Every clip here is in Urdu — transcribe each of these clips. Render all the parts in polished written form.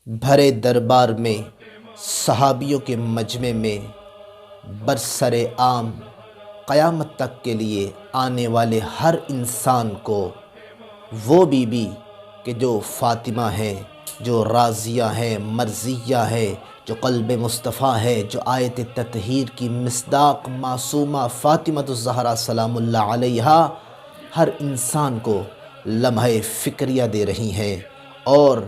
بھرے دربار میں صحابیوں کے مجمع میں برسر عام قیامت تک کے لیے آنے والے ہر انسان کو وہ بی بی کہ جو فاطمہ ہے، جو راضیہ ہے، مرضیہ ہے، جو قلب مصطفیٰ ہے، جو آیت تطہیر کی مصداق معصومہ فاطمۃ الزہرا سلام اللہ علیہا، ہر انسان کو لمحہ فکریہ دے رہی ہیں اور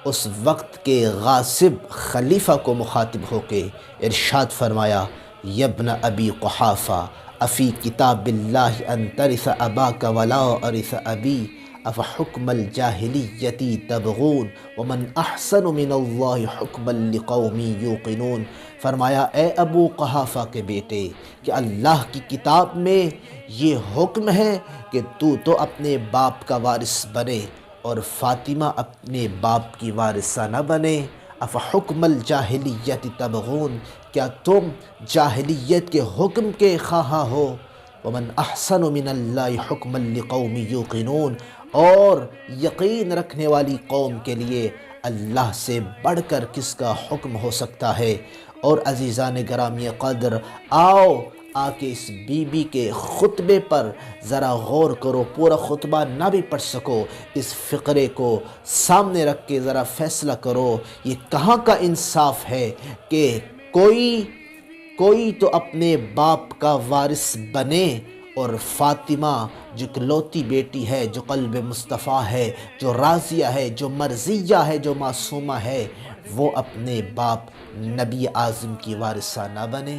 اس وقت کے غاصب خلیفہ کو مخاطب ہو کے ارشاد فرمایا: یبن ابی قحافہ افی کتاب اللہ ان ترث اباک ولا ارث ابی افحکم الجاہلیتی تبغون ومن احسن من اللہ حکما لقوم یوقنون۔ فرمایا اے ابو قحافہ کے بیٹے کہ اللہ کی کتاب میں یہ حکم ہے کہ تو اپنے باپ کا وارث بنے اور فاطمہ اپنے باپ کی وارثہ نہ بنے۔ افحکم الجاہلیت تبغون، کیا تم جاہلیت کے حکم کے خواہاں ہو؟ ومن احسن من اللہ حکما لقوم یوقنون، اور یقین رکھنے والی قوم کے لیے اللہ سے بڑھ کر کس کا حکم ہو سکتا ہے۔ اور عزیزان گرامی قدر، آؤ آ کے اس بی بی کے خطبے پر ذرا غور کرو، پورا خطبہ نہ بھی پڑھ سکو، اس فقرے کو سامنے رکھ کے ذرا فیصلہ کرو، یہ کہاں کا انصاف ہے کہ کوئی تو اپنے باپ کا وارث بنے اور فاطمہ جو اکلوتی بیٹی ہے، جو قلب مصطفیٰ ہے، جو راضیہ ہے، جو مرضیہ ہے، جو معصومہ ہے، وہ اپنے باپ نبی اعظم کی وارثہ نہ بنے۔